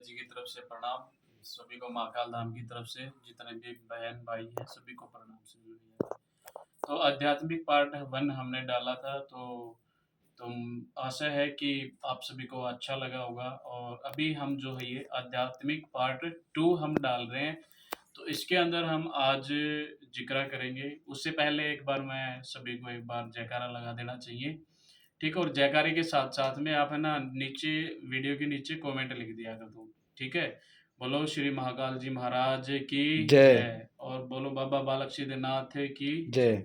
जी की तरफ से प्रणाम। सभी को महाकाल धाम की तरफ से जितने भी बहन भाई हैं सभी को प्रणाम से जुड़ गया। तो आध्यात्मिक पार्ट 1 हमने डाला था, तुम आशा है कि आप सभी को अच्छा लगा होगा। और अभी हम जो है ये आध्यात्मिक पार्ट 2 हम डाल रहे हैं। तो इसके अंदर हम आज जिक्र करेंगे। उससे पहले एक बार मैं सभी को एक बार जयकारा लगा देना चाहिए, ठीक है? और जयकारे के साथ-साथ में आप है ना नीचे वीडियो के नीचे कमेंट लिख दिया कर दो, ठीक है? बोलो श्री महाकाल जी महाराज की जय जय और बोलो बाबा बालक सिद्धनाथ की जय। जय।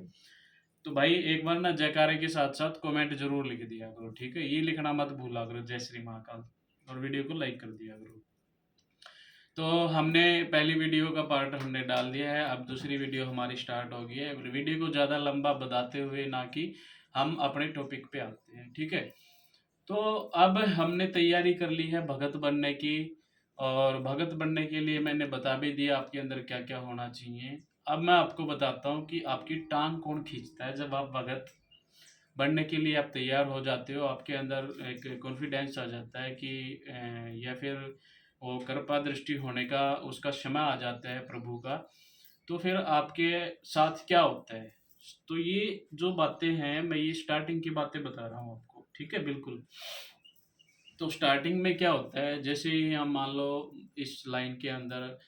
तो भाई एक बार ना जयकारे के साथ-साथ कमेंट ज़रूर लिख दिया करो, ठीक है? ये लिखना मत भूला करो जय श्री महाकाल, और वीडियो को लाइक कर दिया करो। तो हमने पहली वीडियो का पार्ट हमने डाल दिया है, अब दूसरी वीडियो हमारी स्टार्ट हो गई है। वीडियो को ज़्यादा लंबा बताते हुए ना कि हम अपने टॉपिक पे आते हैं, ठीक है? तो अब हमने तैयारी कर ली है भगत बनने की, और भगत बनने के लिए मैंने बता भी दिया आपके अंदर क्या-क्या होना चाहिए। अब मैं आपको बताता हूँ कि आपकी टाँग कौन खींचता है जब आप भगत बनने के लिए आप तैयार हो जाते हो, आपके अंदर एक कॉन्फिडेंस आ जाता है कि या फिर वो कृपा दृष्टि होने का उसका समय आ जाता है प्रभु का, तो फिर आपके साथ क्या होता है? तो ये जो बातें हैं, मैं ये स्टार्टिंग की बातें बता रहा हूँ आपको, ठीक है? बिल्कुल। तो स्टार्टिंग में क्या होता है, जैसे ही हम मान लो इस लाइन के अंदर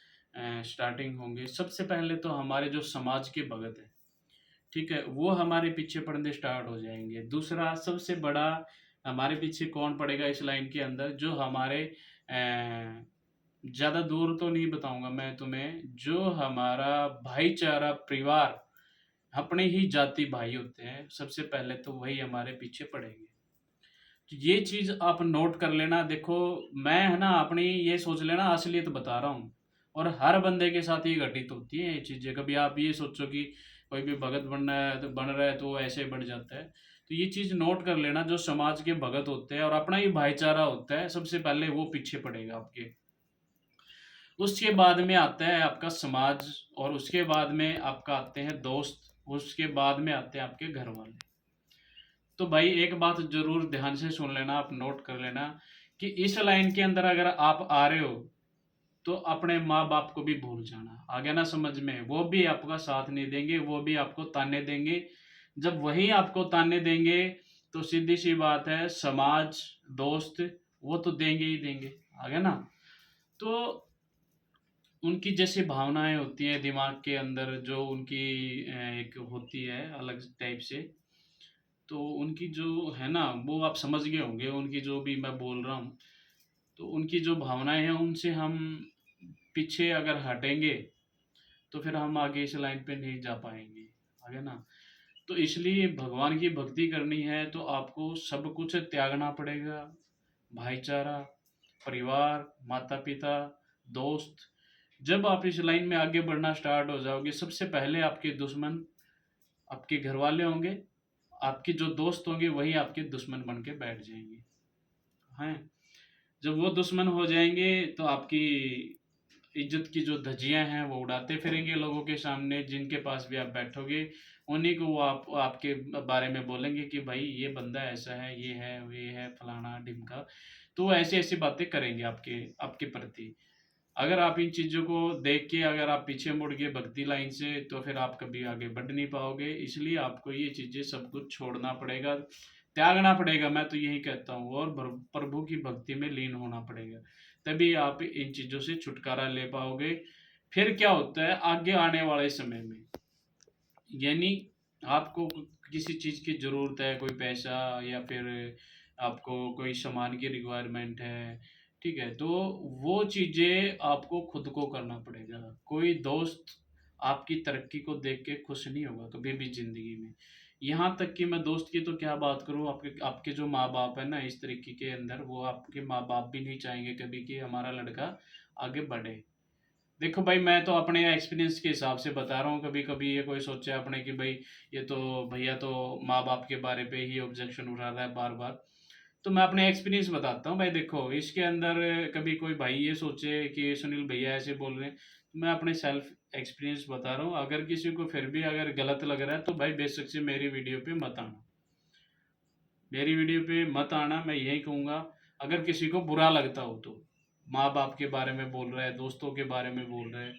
स्टार्टिंग होंगे, सबसे पहले तो हमारे जो समाज के भगत हैं, ठीक है? वो हमारे पीछे पड़ने स्टार्ट हो जाएँगे। दूसरा सबसे बड़ा हमारे पीछे कौन पड़ेगा इस लाइन के अंदर, जो हमारे ज़्यादा दूर तो नहीं बताऊँगा मैं तुम्हें, जो हमारा भाईचारा परिवार, अपने ही जाति भाई होते हैं, सबसे पहले तो वही हमारे पीछे पड़ेंगे। तो ये चीज़ आप नोट कर लेना। देखो, मैं है ना अपनी ये सोच लेना असलियत बता रहा हूँ, और हर बंदे के साथ ये घटित होती है ये चीज़ें। कभी आप ये सोचो कि कोई भी भगत बनना है तो बन रहा है तो वो ऐसे बढ़ जाता है। तो ये चीज़ नोट कर लेना, जो समाज के भगत होते हैं और अपना ही भाईचारा होता है, सबसे पहले वो पीछे पड़ेगा आपके। उसके बाद में आता है आपका समाज, और उसके बाद में आपका आते हैं दोस्त, उसके बाद में आते हैं आपके घर वाले। तो भाई एक बात ज़रूर ध्यान से सुन लेना, आप नोट कर लेना कि इस लाइन के अंदर अगर आप आ रहे हो, तो अपने माँ-बाप को भी भूल जाना। आ गया ना समझ में? वो भी आपका साथ नहीं देंगे, वो भी आपको ताने देंगे। जब वही आपको ताने देंगे, तो सीधी-सी बात है समाज, दोस्त वो तो देंगे ही देंगे। आ गया ना? तो उनकी जैसी भावनाएँ होती हैं दिमाग के अंदर, जो उनकी एक होती है अलग टाइप से, तो उनकी जो है ना, वो आप समझ गए होंगे, उनकी जो भी मैं बोल रहा हूँ। तो उनकी जो भावनाएँ हैं, उनसे हम पीछे अगर हटेंगे, तो फिर हम आगे इस लाइन पे नहीं जा पाएँगे। आ गया ना? तो इसलिए भगवान की भक्ति करनी है, तो आपको सब कुछ त्यागना पड़ेगा। भाईचारा, परिवार, माता-पिता, दोस्त। जब आप इस लाइन में आगे बढ़ना स्टार्ट हो जाओगे, सबसे पहले आपके दुश्मन आपके घरवाले होंगे, आपके जो दोस्त होंगे वही आपके दुश्मन बन के बैठ जाएँगे, हैं? जब वो दुश्मन हो जाएँगे, तो आपकी इज़्ज़त की जो धज्जियाँ हैं वो उड़ाते फिरेंगे लोगों के सामने, जिनके पास भी आप बैठोगे, उन्हीं को वो आप आपके बारे में बोलेंगे कि भाई ये बंदा ऐसा है, ये है, फलाना-ढिमका। तो वो ऐसी-ऐसी बातें करेंगे आपके आपके प्रति। अगर आप इन चीज़ों को देख के अगर आप पीछे मुड़ गए भक्ति लाइन से, तो फिर आप कभी आगे बढ़ नहीं पाओगे। इसलिए आपको ये चीज़ें सब कुछ छोड़ना पड़ेगा, त्यागना पड़ेगा, मैं तो यही कहता हूँ, और प्रभु की भक्ति में लीन होना पड़ेगा। तभी आप इन चीज़ों से छुटकारा ले पाओगे। फिर क्या होता है आगे आने वाले समय में, यानी आपको किसी चीज़ की ज़रूरत है, कोई पैसा या फिर आपको कोई सामान की रिक्वायरमेंट है, ठीक है? तो वो चीज़ें आपको खुद को करना पड़ेगा। कोई दोस्त आपकी तरक्की को देख के खुश नहीं होगा कभी भी ज़िंदगी में। यहाँ तक कि मैं दोस्त की तो क्या बात करूँ, आपके आपके जो माँ-बाप हैं ना इस तरीके के अंदर, वो आपके माँ-बाप भी नहीं चाहेंगे कभी कि हमारा लड़का आगे बढ़े। देखो भाई, मैं तो अपने एक्सपीरियंस के हिसाब से बता रहा हूँ, कभी-कभी ये कोई सोचे अपने कि भई ये तो भैया तो माँ-बाप के बारे पे ही ऑब्जेक्शन उठा रहा है बार-बार। तो मैं अपने एक्सपीरियंस बताता हूँ भाई, देखो इसके अंदर कभी कोई भाई ये सोचे कि सुनील भैया ऐसे बोल रहे हैं, तो मैं अपने सेल्फ एक्सपीरियंस बता रहा हूँ। अगर किसी को फिर भी अगर गलत लग रहा है, तो भाई बेशक से मेरी वीडियो पे मत आना। मेरी वीडियो पे मत आना, मैं यही कहूँगा, अगर किसी को बुरा लगता हो तो। माँ बाप के बारे में बोल रहा है, दोस्तों के बारे में बोल रहा है,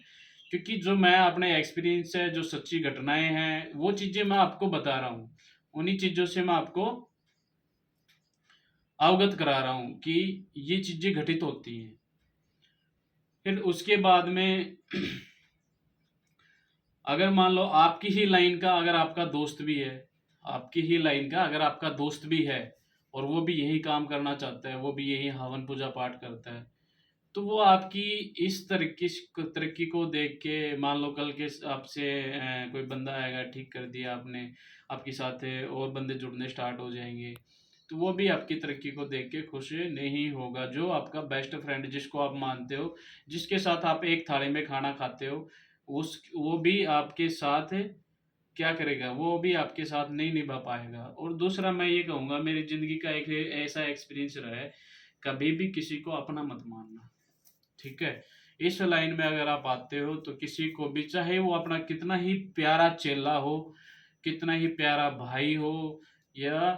क्योंकि जो मैं अपने एक्सपीरियंस है, जो सच्ची घटनाएं हैं, वो चीज़ें मैं आपको बता रहा हूँ। उन्हीं चीज़ों से मैं आपको अवगत करा रहा हूँ कि ये चीज़ें घटित होती हैं। फिर उसके बाद में अगर मान लो आपकी ही लाइन का अगर आपका दोस्त भी है, आपकी ही लाइन का अगर आपका दोस्त भी है और वो भी यही काम करना चाहता है, वो भी यही हवन पूजा पाठ करता है, तो वो आपकी इस तरक्की को देख के मान लो कल के आपसे कोई बंदा आएगा, ठीक कर दिया आपने, आपके साथ और बंदे जुड़ने स्टार्ट हो जाएंगे, तो वो भी आपकी तरक्की को देख के खुश नहीं होगा। जो आपका बेस्ट फ्रेंड जिसको आप मानते हो, जिसके साथ आप एक थाली में खाना खाते हो, उस वो भी आपके साथ क्या करेगा, वो भी आपके साथ नहीं निभा पाएगा। और दूसरा मैं ये कहूँगा, मेरी ज़िंदगी का एक ऐसा एक्सपीरियंस रहा है, कभी भी किसी को अपना मत मानना, ठीक है? इस लाइन में अगर आप आते हो तो किसी को भी, चाहे वो अपना कितना ही प्यारा चेला हो, कितना ही प्यारा भाई हो, या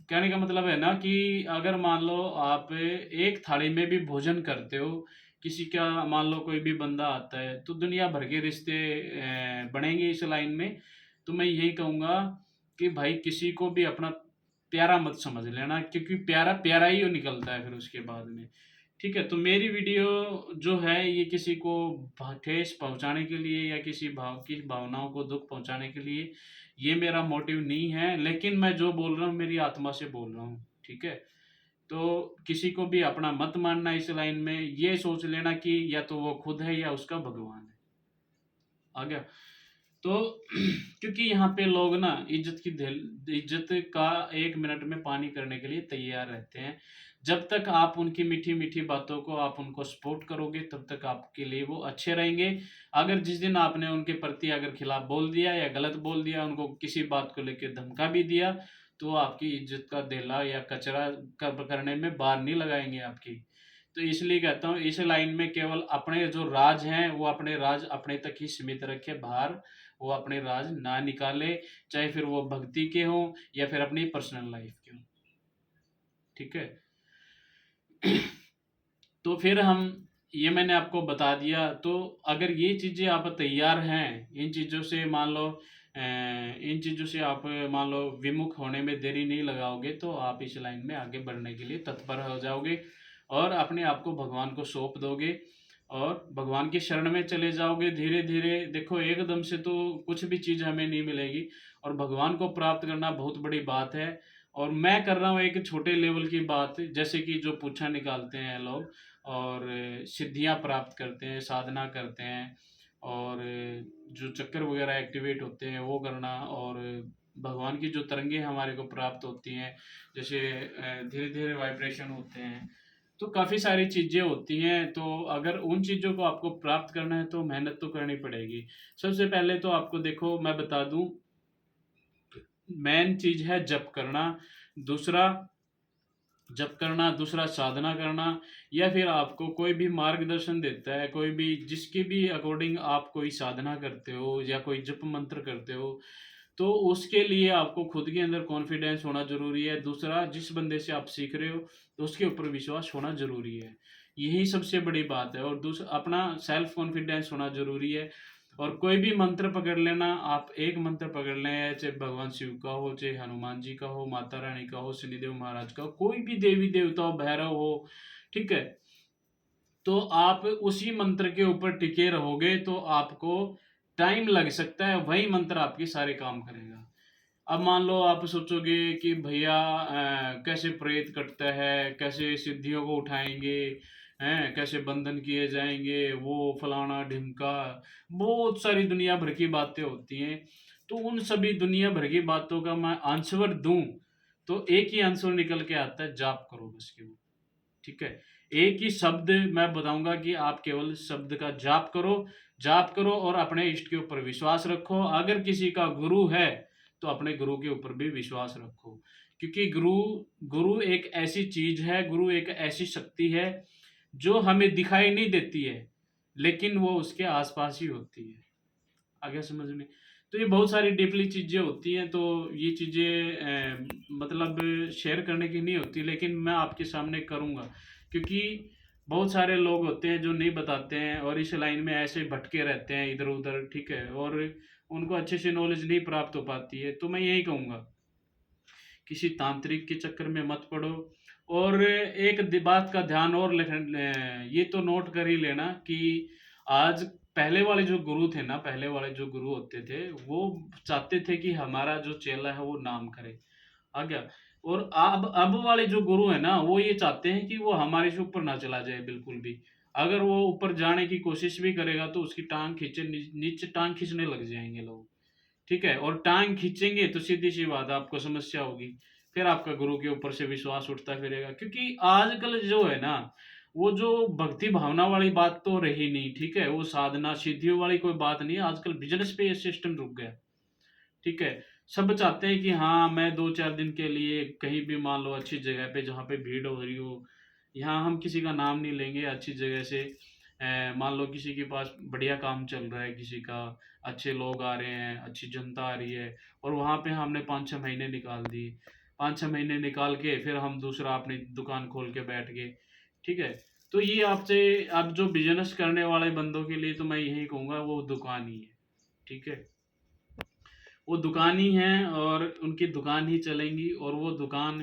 कहने का मतलब है ना कि अगर मान लो आप एक थाली में भी भोजन करते हो, किसी का मान लो कोई भी बंदा आता है, तो दुनिया भर के रिश्ते बनेंगे इस लाइन में। तो मैं यही कहूँगा कि भाई किसी को भी अपना प्यारा मत समझ लेना, क्योंकि प्यारा प्यारा ही वो निकलता है फिर उसके बाद में। ठीक है, तो मेरी वीडियो जो है ये किसी को ठेस पहुँचाने के लिए या किसी भाव की भावनाओं को दुःख पहुँचाने के लिए ये मेरा मोटिव नहीं है, लेकिन मैं जो बोल रहा हूँ मेरी आत्मा से बोल रहा हूँ, ठीक है? तो किसी को भी अपना मत मानना इस लाइन में, ये सोच लेना कि या तो वो खुद है या उसका भगवान है। आ गया? तो क्योंकि यहाँ पे लोग ना इज्जत का 1 मिनट में पानी करने के लिए तैयार रहते हैं। जब तक आप उनकी मीठी-मीठी बातों को आप उनको सपोर्ट करोगे, तब तक आपके लिए वो अच्छे रहेंगे। अगर जिस दिन आपने उनके प्रति अगर खिलाफ बोल दिया या गलत बोल दिया, उनको किसी बात को लेके धमका भी दिया, तो आपकी इज्जत का देला या कचरा कब करने में बार नहीं लगाएँगे आपकी। तो इसलिए कहता हूँ इस लाइन में केवल अपने जो राज हैं, वो अपने राज अपने तक ही सीमित रखें, बाहर वो अपने राज ना निकाले, चाहे फिर वो भक्ति के हों या फिर अपनी पर्सनल लाइफ के हों, ठीक है? तो फिर हम ये मैंने आपको बता दिया, तो अगर ये चीज़ें आप तैयार हैं, इन चीज़ों से मान लो इन चीज़ों से आप मान लो विमुख होने में देरी नहीं लगाओगे, तो आप इस लाइन में आगे बढ़ने के लिए तत्पर हो जाओगे और अपने आप को भगवान को सौंप दोगे और भगवान की शरण में चले जाओगे धीरे-धीरे। देखो एकदम से तो कुछ भी चीज़ हमें नहीं मिलेगी और भगवान को प्राप्त करना बहुत बड़ी बात है। और मैं कर रहा हूँ एक छोटे लेवल की बात, जैसे कि जो पूछा निकालते हैं लोग और सिद्धियाँ प्राप्त करते हैं, साधना करते हैं और जो चक्कर वगैरह एक्टिवेट होते हैं वो करना, और भगवान की जो तरंगे हमारे को प्राप्त होती हैं, जैसे धीरे-धीरे वाइब्रेशन होते हैं, तो काफ़ी सारी चीज़ें होती हैं। तो अगर उन चीज़ों को आपको प्राप्त करना है तो मेहनत तो करनी पड़ेगी। सबसे पहले तो आपको देखो मैं बता दूँ, मेन चीज़ है जप करना, दूसरा जप करना, दूसरा साधना करना, या फिर आपको कोई भी मार्गदर्शन देता है, कोई भी जिसके भी अकॉर्डिंग आप कोई साधना करते हो या कोई जप मंत्र करते हो, तो उसके लिए आपको खुद के अंदर कॉन्फिडेंस होना ज़रूरी है। दूसरा जिस बंदे से आप सीख रहे हो, तो उसके ऊपर विश्वास होना ज़रूरी है। यही सबसे बड़ी बात है, और दूसरा अपना सेल्फ कॉन्फिडेंस होना ज़रूरी है। और कोई भी मंत्र पकड़ लेना, आप एक मंत्र पकड़ लें, चाहे भगवान शिव का हो, चाहे हनुमान जी का हो, माता रानी का हो, शनिदेव महाराज का हो, कोई भी देवी-देवता हो, भैरव हो, ठीक है? तो आप उसी मंत्र के ऊपर टिके रहोगे तो आपको टाइम लग सकता है, वही मंत्र आपके सारे काम करेगा। अब मान लो आप सोचोगे कि भैया कैसे प्रेत कटता है, कैसे सिद्धियों को उठाएँगे, हैं? कैसे बंधन किए जाएँगे, वो फलाना-ढिमका, बहुत सारी दुनिया भर की बातें होती हैं। तो उन सभी दुनिया भर की बातों का मैं आंसर दूँ, तो एक ही आंसर निकल के आता है, जाप करो बस केवल। ठीक है? एक ही शब्द मैं बताऊँगा कि आप केवल शब्द का जाप करो और अपने इष्ट के ऊपर विश्वास रखो। अगर किसी का गुरु है, तो अपने गुरु के ऊपर भी विश्वास रखो। क्योंकि गुरु गुरु एक ऐसी चीज़ है, गुरु एक ऐसी शक्ति है, जो हमें दिखाई नहीं देती है, लेकिन वो उसके आस-पास ही होती है। आ गया समझ में? तो ये बहुत सारी डीपली चीज़ें होती हैं, तो ये चीज़ें मतलब शेयर करने की नहीं होती, लेकिन मैं आपके सामने करूँगा, क्योंकि बहुत सारे लोग होते हैं जो नहीं बताते हैं और इस लाइन में ऐसे भटके रहते हैं इधर उधर, ठीक है, और उनको अच्छे से नॉलेज नहीं प्राप्त हो पाती है। तो मैं यही कहूँगा, किसी तांत्रिक के चक्कर में मत पड़ो। और एक बात का ध्यान और ये तो नोट कर ही लेना कि आज पहले वाले जो गुरु थे ना, पहले वाले जो गुरु होते थे, वो चाहते थे कि हमारा जो चेला है वो नाम करे, आ गया। और अब वाले जो गुरु है ना, वो ये चाहते हैं कि वो हमारे से ऊपर ना चला जाए बिल्कुल भी। अगर वो ऊपर जाने की कोशिश भी करेगा तो उसकी टांग खींचे, नीचे टांग खींचने लग जाएंगे लोग, ठीक है। और टांग खींचेंगे तो सीधी सी बात है, आपको समस्या होगी। फिर आपका गुरु के ऊपर से विश्वास उठता फिरेगा, क्योंकि आजकल जो है ना, वो जो भक्ति भावना वाली बात तो रही नहीं, ठीक है, वो साधना सिद्धियों वाली कोई बात नहीं है। आजकल बिजनेस पे ये सिस्टम रुक गया, ठीक है। सब चाहते हैं कि हाँ, मैं 2-4 दिन के लिए कहीं भी, मान लो अच्छी जगह पे जहाँ पे भीड़ हो रही हो, यहाँ हम किसी का नाम नहीं लेंगे, अच्छी जगह से मान लो किसी के पास बढ़िया काम चल रहा है, किसी का अच्छे लोग आ रहे हैं, अच्छी जनता आ रही है, और वहाँ पे हमने 5-6 महीने निकाल दिए, 5-6 महीने निकाल के फिर हम दूसरा अपनी दुकान खोल के बैठ गए, ठीक है। तो ये आपसे, अब जो बिजनेस करने वाले बंदों के लिए तो मैं यही कहूँगा, वो दुकान ही है, ठीक है। वो दुकान ही है और उनकी दुकान ही चलेंगी, और वो दुकान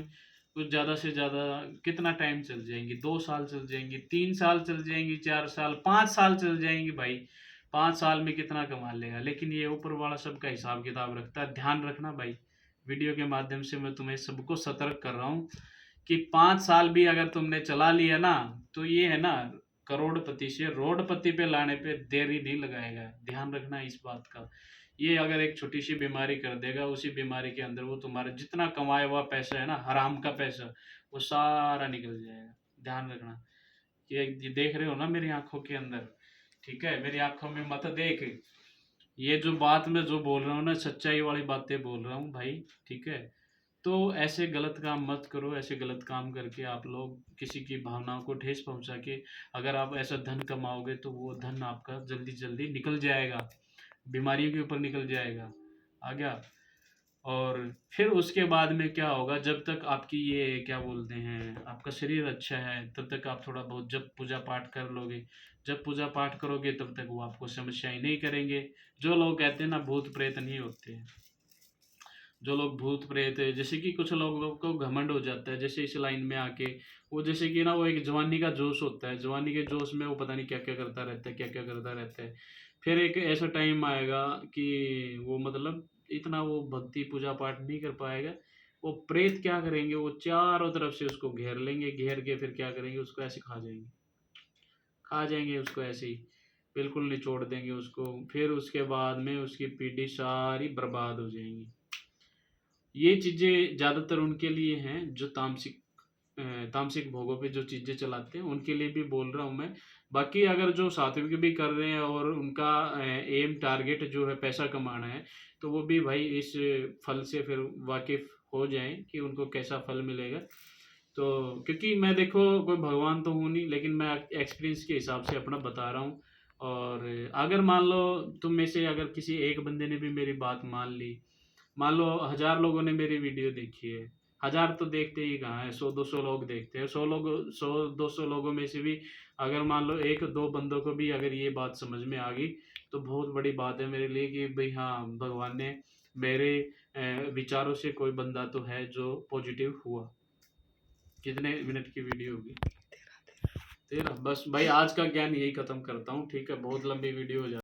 कुछ ज़्यादा से ज़्यादा कितना टाइम चल जाएंगी, 2 साल चल जाएंगी, 3 साल चल जाएंगी, 4 साल, 5 साल चल जाएंगी भाई। 5 साल में कितना कमा लेगा, लेकिन ये ऊपर वाला सबका हिसाब किताब रखता है। ध्यान रखना भाई, वीडियो के माध्यम से मैं तुम्हें सबको सतर्क कर रहा हूँ कि 5 साल भी अगर तुमने चला लिया ना, तो ये है ना, करोड़पति से रोडपति पे लाने पे देरी नहीं लगाएगा। ध्यान रखना इस बात का। ये अगर एक छोटी सी बीमारी कर देगा, उसी बीमारी के अंदर वो तुम्हारा जितना कमाया हुआ पैसा है ना, हराम का पैसा, वो सारा निकल जाएगा। ध्यान रखना। ये देख रहे हो ना मेरी आंखों के अंदर, ठीक है, मेरी आंखों में मत देख। ये जो बात मैं जो बोल रहा हूँ ना, सच्चाई वाली बातें बोल रहा हूँ भाई, ठीक है। तो ऐसे गलत काम मत करो। ऐसे गलत काम करके आप लोग किसी की भावनाओं को ठेस पहुंचा के अगर आप ऐसा धन कमाओगे, तो वो धन आपका जल्दी जल्दी निकल जाएगा, बीमारियों के ऊपर निकल जाएगा, आ गया। और फिर उसके बाद में क्या होगा, जब तक आपकी ये क्या बोलते हैं, आपका शरीर अच्छा है, तब तक आप थोड़ा बहुत जब पूजा पाठ कर लोगे, जब पूजा पाठ करोगे तब तक वो आपको समस्याएं नहीं करेंगे। जो लोग कहते हैं ना भूत प्रेत नहीं होते हैं, जो लोग भूत प्रेत है, जैसे कि कुछ लोगों को घमंड हो जाता है, जैसे इस लाइन में आके वो, जैसे कि ना, वो एक जवानी का जोश होता है, जवानी के जोश में वो पता नहीं क्या क्या करता रहता है, क्या क्या करता रहता है। फिर एक ऐसा टाइम आएगा कि वो मतलब इतना वो भक्ति पूजा पाठ नहीं कर पाएगा। वो प्रेत क्या करेंगे, वो चारों तरफ से उसको घेर लेंगे, घेर के फिर क्या करेंगे, उसको ऐसे खा जाएंगे, खा जाएंगे उसको ऐसे ही, बिल्कुल निचोड़ देंगे उसको। फिर उसके बाद में उसकी पीढ़ी सारी बर्बाद हो जाएंगी। ये चीज़ें ज़्यादातर उनके लिए हैं जो तामसिक तामसिक भोगों पे जो चीज़ें चलाते हैं, उनके लिए भी बोल रहा हूँ मैं। बाकी अगर जो सात्विक भी कर रहे हैं और उनका एम टारगेट जो है पैसा कमाना है, तो वो भी भाई इस फल से फिर वाकिफ हो जाएं कि उनको कैसा फल मिलेगा। तो क्योंकि मैं देखो कोई भगवान तो हूँ नहीं, लेकिन मैं एक्सपीरियंस के हिसाब से अपना बता रहा हूँ। और अगर मान लो तुम में से अगर किसी एक बंदे ने भी मेरी बात मान ली, मान लो 1000 लोगों ने मेरी वीडियो देखी है, 1000 तो देखते ही कहाँ है, 100-200 लोग देखते हैं, 100-200 लोगों में से भी अगर मान लो 1-2 बंदों को भी अगर ये बात समझ में आ गई, तो बहुत बड़ी बात है मेरे लिए कि भाई हाँ, भगवान ने मेरे विचारों से कोई बंदा तो है जो पॉजिटिव हुआ। कितने मिनट की वीडियो होगी? 13। बस भाई आज का ज्ञान यही खत्म करता हूँ, ठीक है, बहुत लंबी वीडियो हो जाती है।